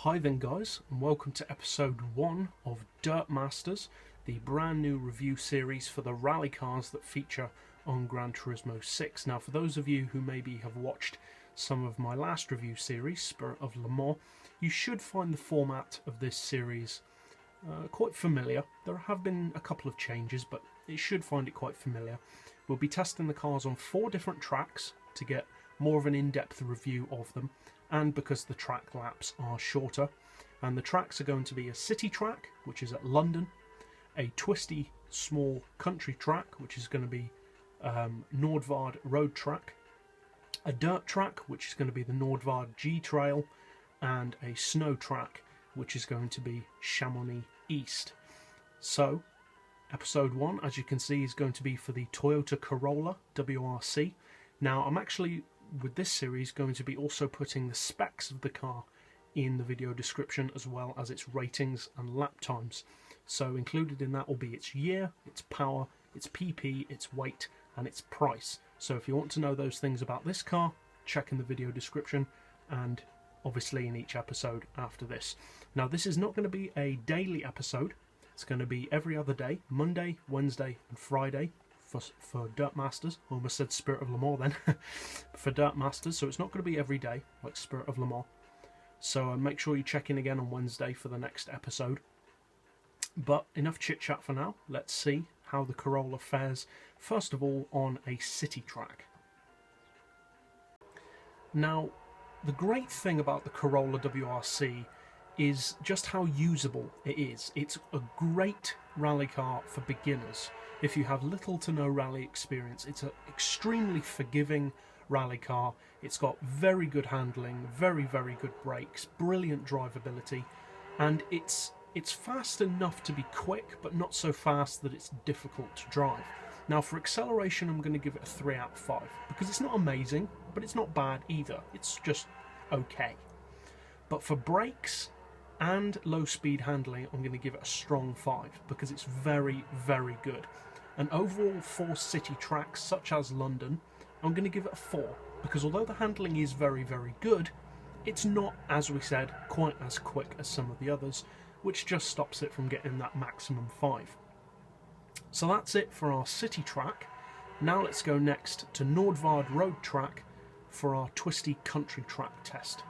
Hi then guys, and welcome to episode 1 of Dirtmasters, the brand new review series for the rally cars that feature on Gran Turismo 6. Now for those of you who maybe have watched some of my last review series, Spirit of Le Mans, you should find the format of this series quite familiar. There have been a couple of changes, but you should find it quite familiar. We'll be testing the cars on 4 different tracks to get more of an in-depth review of them, and because the track laps are shorter. And the tracks are going to be a city track, which is at London, a twisty small country track, which is going to be Nordwand Road track, a dirt track, which is going to be the Nordwand G trail, and a snow track, which is going to be Chamonix East. So episode 1, as you can see, is going to be for the Toyota Corolla WRC. Now I'm actually, with this series, going to be also putting the specs of the car in the video description, as well as its ratings and lap times. So included in that will be its year, its power, its PP, its weight and its price. So if you want to know those things about this car, check in the video description, and obviously in each episode after this. Now this is not going to be a daily episode, it's going to be every other day, Monday, Wednesday and Friday. For Dirtmasters, I almost said Spirit of Le Mans then, for Dirtmasters, so it's not going to be every day like Spirit of Le Mans. So make sure you check in again on Wednesday for the next episode. But enough chit chat for now, let's see how the Corolla fares, first of all on a city track. Now, the great thing about the Corolla WRC is just how usable it is. It's a great rally car for beginners. If you have little to no rally experience, it's an extremely forgiving rally car. It's got very good handling, very good brakes, brilliant drivability, and it's fast enough to be quick, but not so fast that it's difficult to drive. Now for acceleration, I'm going to give it a 3 out of 5, because it's not amazing, but it's not bad either. It's just okay. But for brakes and low speed handling, I'm going to give it a strong 5, because it's very good. And overall for city tracks such as London, I'm going to give it a 4, because although the handling is very good, it's not, as we said, quite as quick as some of the others, which just stops it from getting that maximum 5. So that's it for our city track. Now let's go next to Nordwand Road track for our twisty country track test.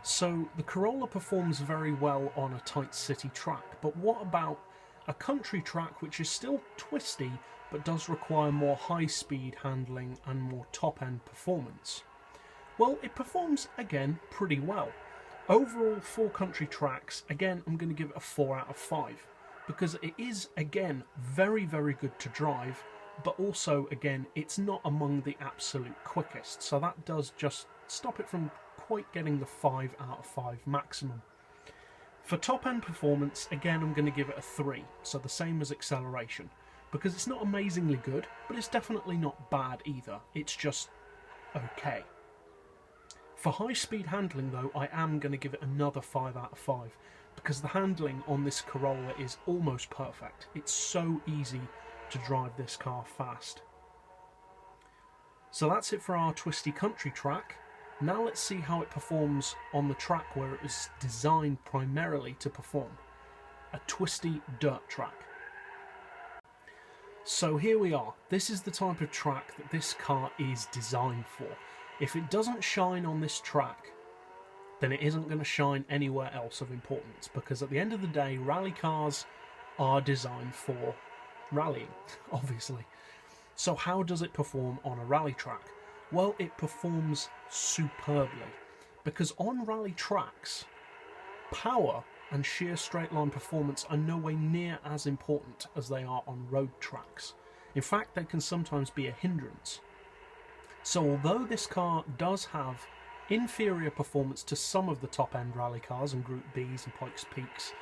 So the Corolla performs very well on a tight city track, but what about a country track which is still twisty but does require more high-speed handling and more top-end performance? Well, it performs again pretty well. Overall for country tracks, again I'm going to give it a 4 out of 5, because it is again very good to drive, but also again it's not among the absolute quickest, so that does just stop it from quite getting the 5 out of 5 maximum. For top end performance, again I'm going to give it a 3, so the same as acceleration, because it's not amazingly good, but it's definitely not bad either, it's just okay. For high speed handling though, I am going to give it another 5 out of 5, because the handling on this Corolla is almost perfect. It's so easy to drive this car fast. So that's it for our twisty country track. Now let's see how it performs on the track where it was designed primarily to perform, a twisty dirt track. So here we are. This is the type of track that this car is designed for. If it doesn't shine on this track, then it isn't going to shine anywhere else of importance, because at the end of the day, rally cars are designed for rallying, obviously. So how does it perform on a rally track? Well, it performs superbly, because on rally tracks, power and sheer straight line performance are nowhere near as important as they are on road tracks. In fact, they can sometimes be a hindrance. So although this car does have inferior performance to some of the top-end rally cars and Group Bs and Pikes Peaks,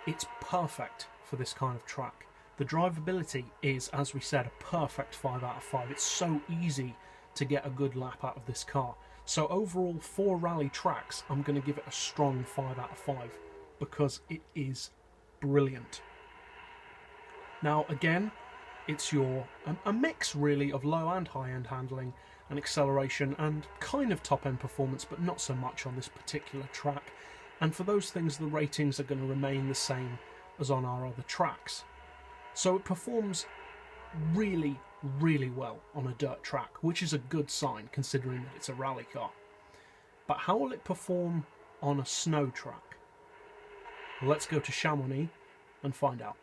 it's perfect for this kind of track. The drivability is, as we said, a perfect 5 out of 5. It's so easy to get a good lap out of this car. So overall, for rally tracks, I'm going to give it a strong 5 out of 5, because it is brilliant. Now again, it's a mix really of low and high-end handling and acceleration and kind of top-end performance, but not so much on this particular track. And for those things, the ratings are going to remain the same as on our other tracks. So it performs really, really well on a dirt track, which is a good sign considering that it's a rally car. But how will it perform on a snow track? Well, let's go to Chamonix and find out.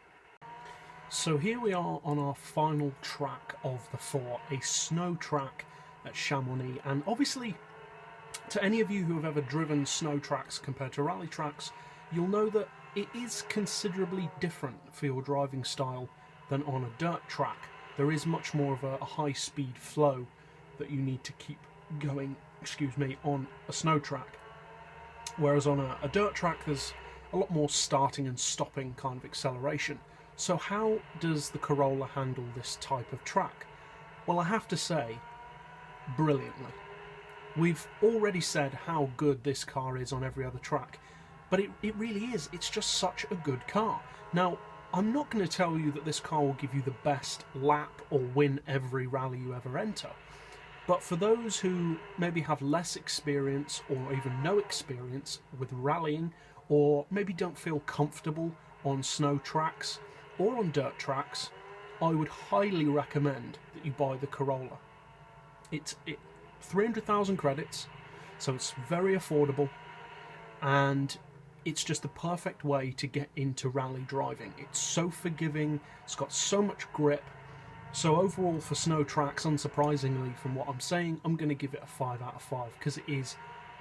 So here we are on our final track of the 4, a snow track at Chamonix. And obviously, to any of you who have ever driven snow tracks compared to rally tracks, you'll know that it is considerably different for your driving style than on a dirt track. There is much more of a high-speed flow that you need to keep going, on a snow track. Whereas on a dirt track, there's a lot more starting and stopping kind of acceleration. So how does the Corolla handle this type of track? Well, I have to say, brilliantly. We've already said how good this car is on every other track, but it really is. It's just such a good car. Now, I'm not going to tell you that this car will give you the best lap or win every rally you ever enter, but for those who maybe have less experience or even no experience with rallying, or maybe don't feel comfortable on snow tracks or on dirt tracks, I would highly recommend that you buy the Corolla. It's 300,000 credits, so it's very affordable, and it's just the perfect way to get into rally driving. It's so forgiving, it's got so much grip. So overall for snow tracks, unsurprisingly from what I'm saying, I'm going to give it a 5 out of 5 because it is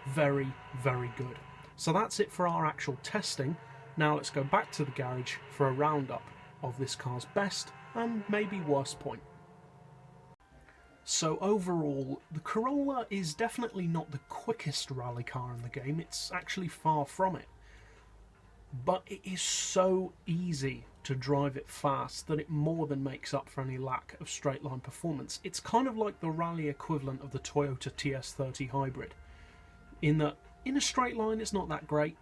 very, very good. So that's it for our actual testing. Now let's go back to the garage for a roundup of this car's best and maybe worst point. So overall, the Corolla is definitely not the quickest rally car in the game. It's actually far from it. But it is so easy to drive it fast that it more than makes up for any lack of straight line performance. It's kind of like the rally equivalent of the Toyota TS30 hybrid, in that in a straight line it's not that great,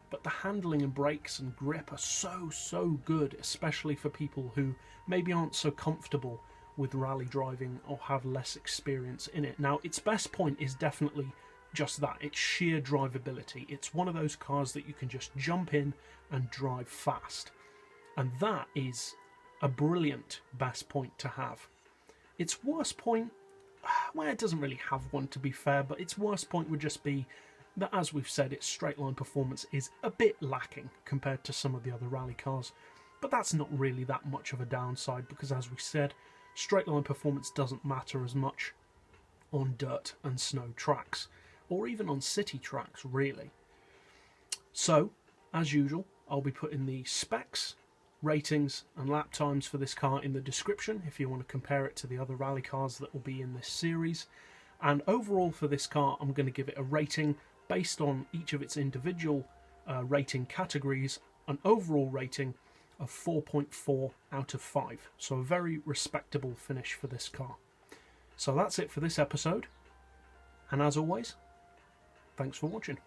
but the handling and brakes and grip are so good, especially for people who maybe aren't so comfortable with rally driving or have less experience in it. Now, its best point is definitely just that. It's sheer drivability. It's one of those cars that you can just jump in and drive fast. And that is a brilliant best point to have. Its worst point, well, it doesn't really have one to be fair, but its worst point would just be that, as we've said, its straight line performance is a bit lacking compared to some of the other rally cars. But that's not really that much of a downside because, as we said, straight line performance doesn't matter as much on dirt and snow tracks, or even on city tracks, really. So, as usual, I'll be putting the specs, ratings and lap times for this car in the description if you want to compare it to the other rally cars that will be in this series. And overall for this car, I'm going to give it a rating based on each of its individual rating categories, an overall rating of 4.4 out of 5. So a very respectable finish for this car. So that's it for this episode. And as always, thanks for watching.